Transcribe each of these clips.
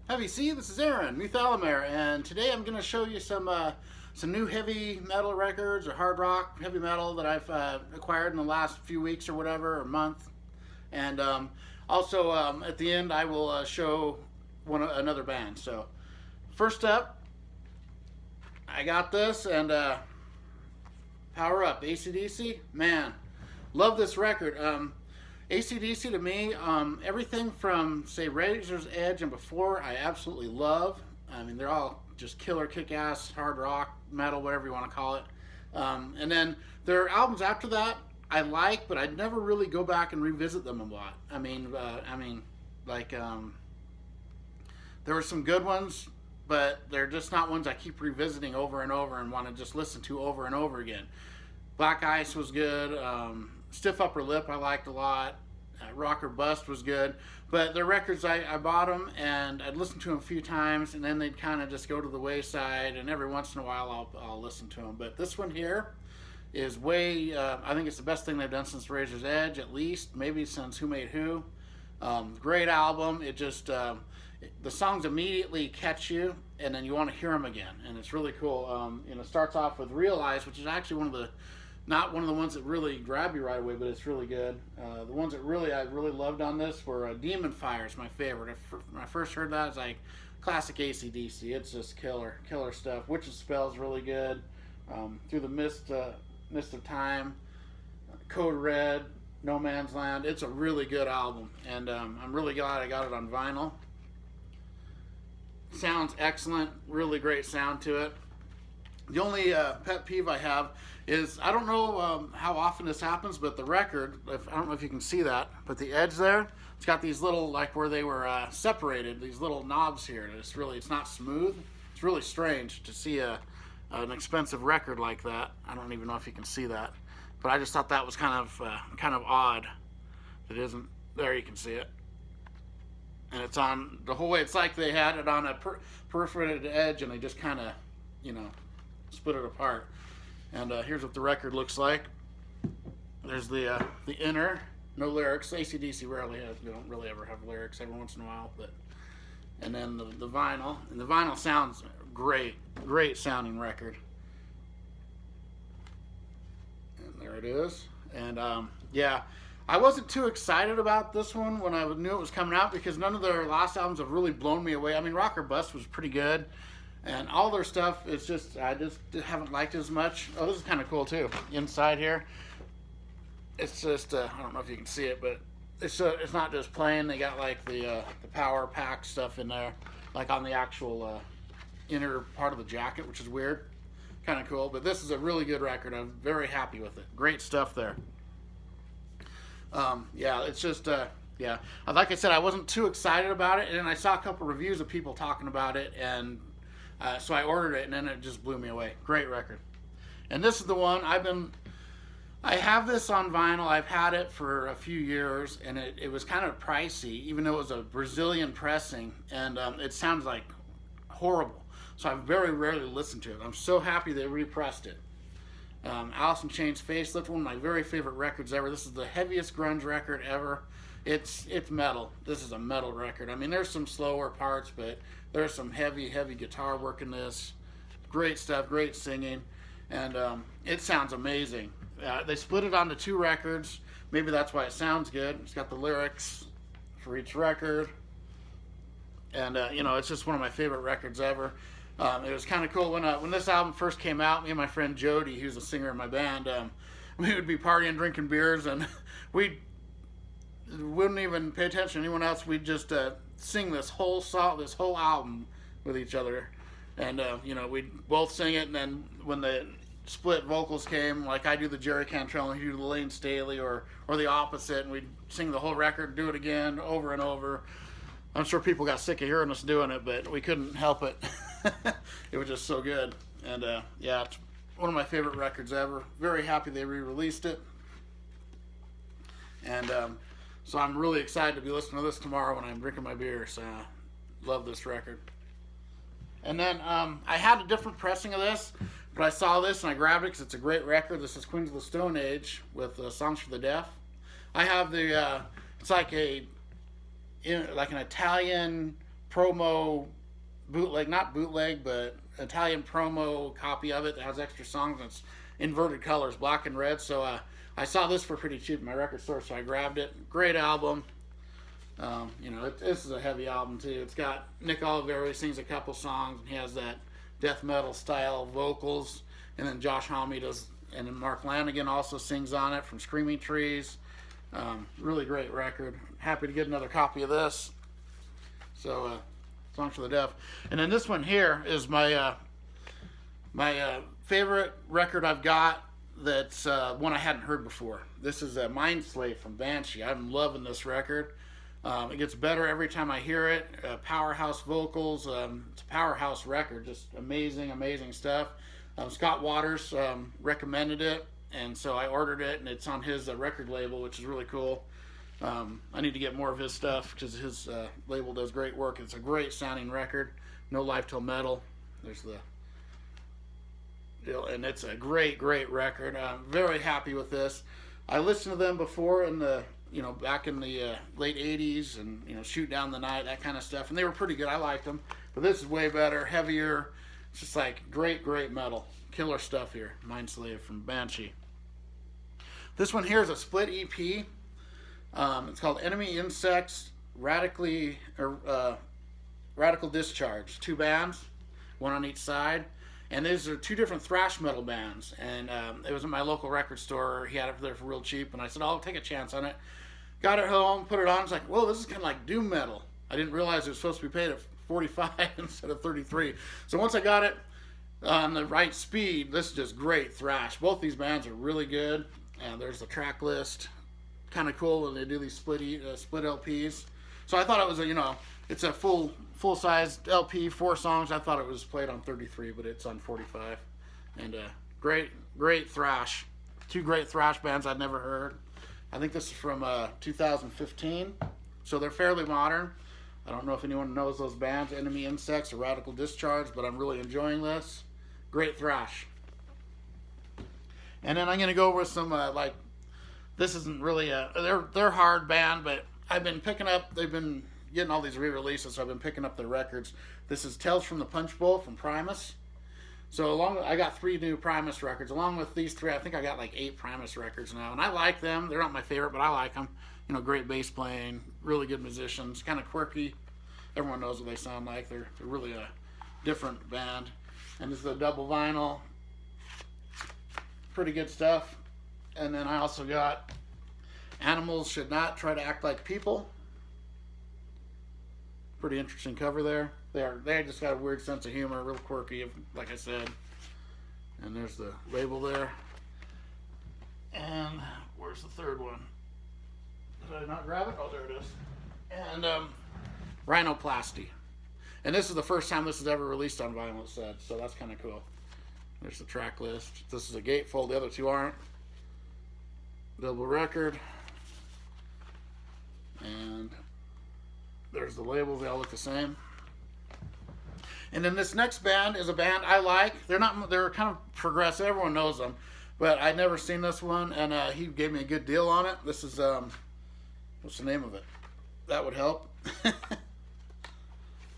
HeavyC, this is Aaron, Metalhead, and today I'm going to show you some new heavy metal records or hard rock, heavy metal that I've acquired in the last few weeks or whatever, or month. And also at the end I will show another band. So first up, I got this, and Power Up, ACDC. Man, love this record. ACDC to me, everything from, say, Razor's Edge and before, I absolutely love. I mean, they're all just killer, kick-ass, hard rock, metal, whatever you want to call it. And then their albums after that, I like, but I'd never really go back and revisit them a lot. I mean, there were some good ones, but they're just not ones I keep revisiting over and over and want to just listen to over and over again. Black Ice was good. Stiff Upper Lip I liked a lot. Rock or Bust was good. But their records, I bought them and I'd listen to them a few times, and then they'd kind of just go to the wayside, and every once in a while I'll listen to them. But this one here is way, I think it's the best thing they've done since Razor's Edge, at least. Maybe since Who Made Who. Great album. It just, the songs immediately catch you, and then you want to hear them again. And it's really cool. It starts off with Realize, which is actually not one of the ones that really grab you right away, but it's really good. The ones that I really loved on this were Demon Fire is my favorite. When I first heard that, it's like classic ACDC. It's just killer stuff. Witch's Spell is really good. Through the Mist of Time, Code Red, No Man's Land. It's a really good album, and I'm really glad I got it on vinyl. Sounds excellent. Really great sound to it. The only pet peeve I have is, I don't know how often this happens, but the record, I don't know if you can see that, but the edge there, it's got these little, like where they were separated, these little knobs here. It's not smooth. It's really strange to see an expensive record like that. I don't even know if you can see that, but I just thought that was kind of odd. It isn't. There you can see it. And it's on the whole way. It's like they had it on a perforated edge, and they just kind of, split it apart. And here's what the record looks like. There's the inner, no lyrics. ACDC rarely has. They don't really ever have lyrics. Every once in a while, and then the vinyl. And the vinyl sounds great sounding record. And there it is. And yeah, I wasn't too excited about this one when I knew it was coming out, because none of their last albums have really blown me away. I mean, Rock or Bust was pretty good, and all their stuff is just, I just haven't liked as much. Oh, this is kind of cool too. Inside here, it's just, I don't know if you can see it, but it's not just plain. They got like the power pack stuff in there, like on the actual inner part of the jacket, which is weird. Kind of cool, but this is a really good record. I'm very happy with it. Great stuff there. Yeah, it's just, yeah. Like I said, I wasn't too excited about it, and then I saw a couple reviews of people talking about it, and so I ordered it, and then it just blew me away. Great record. And this is the one I have this on vinyl. I've had it for a few years, and it was kind of pricey, even though it was a Brazilian pressing, and it sounds like horrible. So I very rarely listen to it. I'm so happy they repressed it. Alice in Chains Facelift, one of my very favorite records ever. This is the heaviest grunge record ever. It's metal. This is a metal record. I mean, there's some slower parts, but there's some heavy guitar work in this. Great stuff, great singing, and it sounds amazing. They split it onto 2 records. Maybe that's why it sounds good. It's got the lyrics for each record, and it's just one of my favorite records ever. It was kind of cool when this album first came out. Me and my friend Jody, who's a singer in my band, we would be partying, drinking beers, and we wouldn't even pay attention to anyone else. We'd just sing this whole album with each other, and we'd both sing it. And then when the split vocals came, like I do the Jerry Cantrell and he do the Lane Staley, or the opposite, and we'd sing the whole record, do it again, over and over. I'm sure people got sick of hearing us doing it, but we couldn't help it. It was just so good. And yeah, it's one of my favorite records ever. Very happy they re-released it. And so I'm really excited to be listening to this tomorrow when I'm drinking my beer. So love this record. And then I had a different pressing of this, but I saw this and I grabbed it because it's a great record. This is Queens of the Stone Age with Songs for the Deaf. I have the, it's like an Italian promo bootleg, not bootleg, but Italian promo copy of it that has extra songs. And it's inverted colors, black and red. So I saw this for pretty cheap at my record store, so I grabbed it. Great album. You know, this is a heavy album too. It's got Nick Oliveri sings a couple songs, and he has that death metal style vocals. And then Josh Homme does, and then Mark Lanigan also sings on it from Screaming Trees. Really great record. Happy to get another copy of this. So, Songs for the Deaf. And then this one here is my favorite record I've got. That's one I hadn't heard before. This is Mind Slave from Banshee. I'm loving this record. It gets better every time I hear it. Powerhouse vocals. It's a powerhouse record. Just amazing, amazing stuff. Scott Waters recommended it, and so I ordered it, and it's on his record label, which is really cool. I need to get more of his stuff because his label does great work. It's a great sounding record. No Life Till Metal. There's the deal, and it's a great, great record. I'm very happy with this. I listened to them before in the, you know, back in the late 80s and, you know, Shoot Down the Night, that kind of stuff, and they were pretty good. I liked them, but this is way better, heavier. It's just like great, great metal. Killer stuff here. Mind Slave from Banshee. This one here is a split EP. It's called Enemy Insects Radical Discharge. 2 bands, one on each side. And these are 2 different thrash metal bands. And it was at my local record store. He had it there for real cheap. And I said, I'll take a chance on it. Got it home, put it on. It's like, whoa, this is kind of like doom metal. I didn't realize it was supposed to be paid at 45 instead of 33. So once I got it on the right speed, this is just great thrash. Both these bands are really good. And there's the track list. Kind of cool when they do these split LPs. So I thought it was a, you know, it's a full-sized LP, 4 songs. I thought it was played on 33, but it's on 45. And great thrash. 2 great thrash bands I'd never heard. I think this is from 2015, so they're fairly modern. I don't know if anyone knows those bands, Enemy Insects or Radical Discharge, but I'm really enjoying this. Great thrash. And then I'm going to go over some, like, this isn't really they're hard band, but I've been picking up, they've been getting all these re-releases, so I've been picking up their records. This is Tales from the Punch Bowl from Primus. So I got 3 new Primus records. Along with these 3, I think I got like 8 Primus records now. And I like them. They're not my favorite, but I like them. You know, great bass playing, really good musicians, kind of quirky. Everyone knows what they sound like. They're really a different band. And this is a double vinyl. Pretty good stuff. And then I also got Animals Should Not Try to Act Like People. Pretty interesting cover there. They just got a weird sense of humor, real quirky, like I said. And there's the label there. And where's the third one? Did I not grab it? Oh, there it is. And Rhinoplasty. And this is the first time this is ever released on vinyl, it said, so that's kind of cool. There's the track list. This is a gatefold, the other 2 aren't. Double record. And there's the labels, they all look the same. And then this next band is a band I like. They're kind of progressive, everyone knows them, but I'd never seen this one, and he gave me a good deal on it. This is what's the name of it? That would help.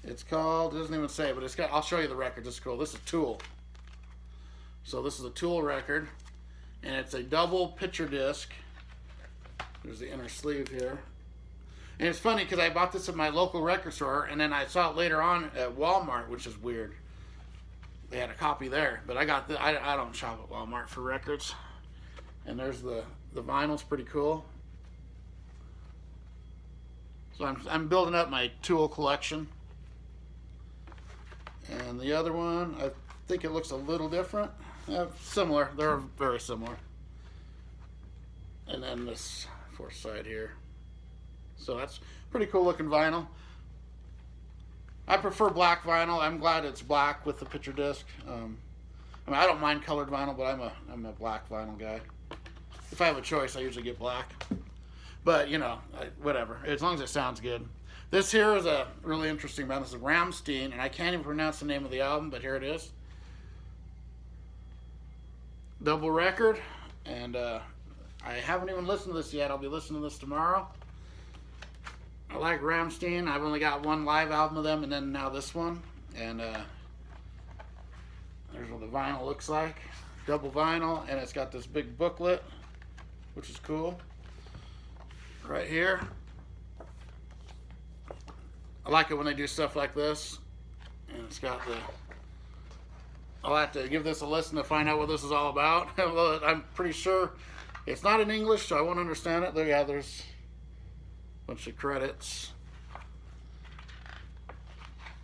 It's called, it doesn't even say, but it's got, I'll show you the record. It's cool. This is Tool. So this is a Tool record, and it's a double picture disc. There's the inner sleeve here. And it's funny because I bought this at my local record store, and then I saw it later on at Walmart, which is weird. They had a copy there, but I don't shop at Walmart for records. And there's the vinyl's pretty cool. So I'm building up my Tool collection. And the other one, I think it looks a little different. Similar, they're very similar. And then this 4th side here. So that's pretty cool looking vinyl. I prefer black vinyl. I'm glad it's black with the picture disc. I mean, I don't mind colored vinyl, but I'm a black vinyl guy. If I have a choice, I usually get black. But, you know, whatever. As long as it sounds good. This here is a really interesting band. This is Ramstein, and I can't even pronounce the name of the album, but here it is. Double record, and I haven't even listened to this yet. I'll be listening to this tomorrow. I like Ramstein. I've only got one live album of them, and then now this one. And there's what the vinyl looks like. Double vinyl, and it's got this big booklet, which is cool. Right here. I like it when they do stuff like this. And it's got the... I'll have to give this a listen to find out what this is all about. I'm pretty sure it's not in English, so I won't understand it. Yeah, there's a bunch of credits.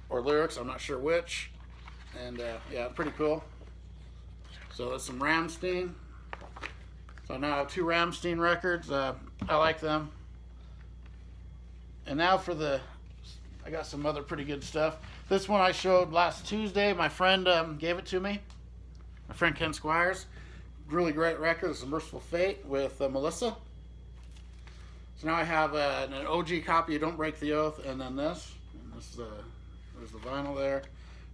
Or lyrics, I'm not sure which. And yeah, pretty cool. So that's some Ramstein. So now I have 2 Ramstein records. I like them. And now for the... I got some other pretty good stuff. This one I showed last Tuesday. My friend gave it to me. My friend Ken Squires. Really great record. It's a Merciful Fate with Melissa. So now I have an OG copy of Don't Break the Oath, and then this. And this there's the vinyl there.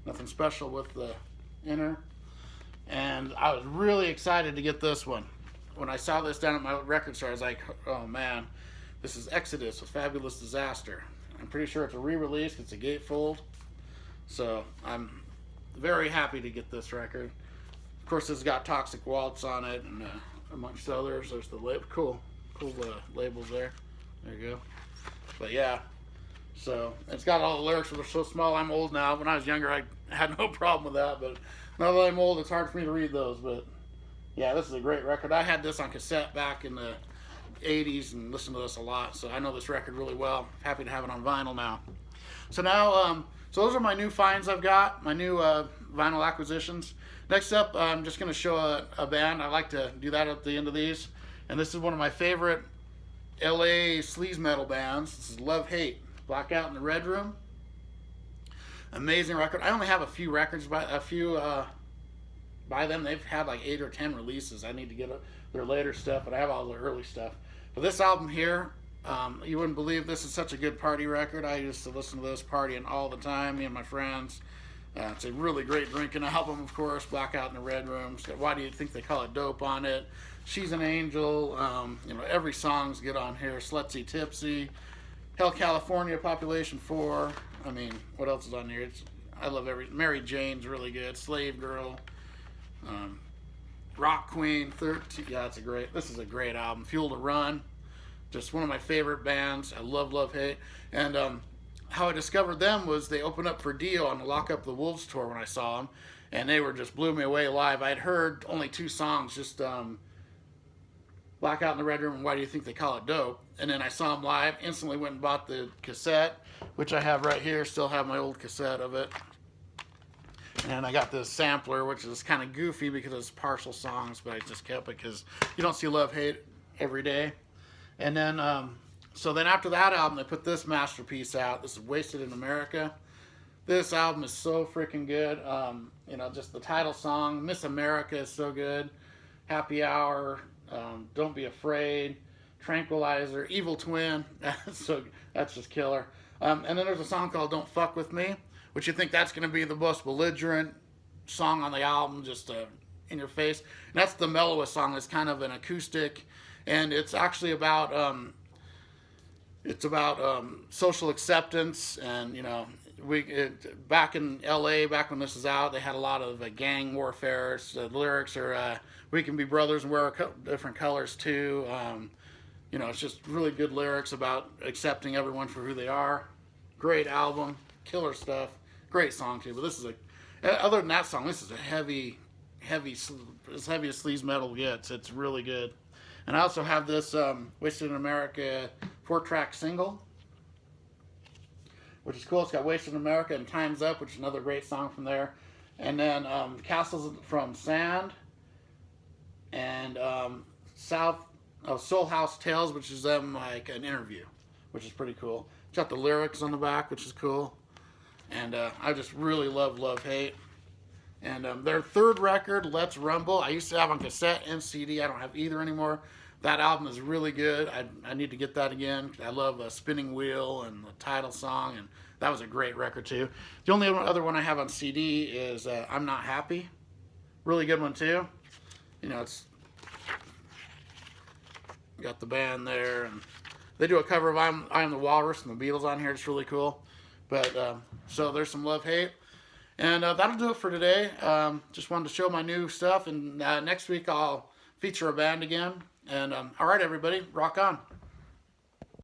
Nothing special with the inner. And I was really excited to get this one. When I saw this down at my record store, I was like, oh man, this is Exodus with Fabulous Disaster. I'm pretty sure it's a re-release. It's a gatefold. So I'm very happy to get this record. Of course, this has got Toxic Waltz on it, and amongst others. There's the cool labels there. There you go. But yeah, so it's got all the lyrics that are so small. I'm old now. When I was younger, I had no problem with that. But now that I'm old, it's hard for me to read those. But yeah, this is a great record. I had this on cassette back in the 80s and listened to this a lot, so I know this record really well. Happy to have it on vinyl now. So now, so those are my new finds I've got, my new vinyl acquisitions. Next up, I'm just going to show a band. I like to do that at the end of these, and this is one of my favorite LA sleaze metal bands. This is LoveHate, Blackout in the Red Room. Amazing record. I only have a few records by them. They've had like 8 or 10 releases. I need to get their later stuff, but I have all the early stuff. But this album here, you wouldn't believe this is such a good party record. I used to listen to this partying all the time, me and my friends. It's a really great drinking album, of course. Blackout in the Red Room. It's got Why Do You Think They Call It Dope on it. She's an Angel. You know, every song's good on here. Slutsy Tipsy. Hell California, Population 4. I mean, what else is on here? I love Mary Jane's really good. Slave Girl. Rock Queen, 13. Yeah, this is a great album. Fuel to Run, just one of my favorite bands. I love LoveHate. And how I discovered them was they opened up for Dio on the Lock Up the Wolves tour when I saw them, and they were just blew me away live. I'd heard only 2 songs, just Blackout in the Red Room and Why Do You Think They Call It Dope. And then I saw them live, instantly went and bought the cassette, which I have right here. Still have my old cassette of it. And I got this sampler, which is kind of goofy because it's partial songs, but I just kept it because you don't see LoveHate every day. And then, so then after that album, they put this masterpiece out. This is Wasted in America. This album is so freaking good. You know, just the title song, Miss America, is so good. Happy Hour, Don't Be Afraid, Tranquilizer, Evil Twin. So that's just killer. And then there's a song called Don't Fuck With Me, which you think that's going to be the most belligerent song on the album, just in your face. And that's the mellowest song. It's kind of an acoustic, and it's actually about social acceptance. And you know, back in LA, back when this was out, they had a lot of gang warfare. So the lyrics are we can be brothers and wear different colors too. You know, it's just really good lyrics about accepting everyone for who they are. Great album, killer stuff. Great song too, but this is other than that song, this is a heavy, as heavy as sleaze metal gets. It's really good. And I also have this Wasted in America 4-track single, which is cool. It's got Wasted in America and Time's Up, which is another great song from there. And then Castles from Sand, and Soul House Tales, which is them like an interview, which is pretty cool. It's got the lyrics on the back, which is cool. And I just really love LoveHate. And their third record, Let's Rumble, I used to have on cassette and CD. I don't have either anymore. That album is really good. I need to get that again. I love Spinning Wheel and the title song, and that was a great record too. The only other one I have on CD is I'm Not Happy. Really good one too. You know, it's got the band there, and They do a cover of I Am the Walrus and the Beatles on here. It's really cool. But so there's some LoveHate. And that'll do it for today. Just wanted to show my new stuff. And next week I'll feature a band again. And all right, everybody, rock on.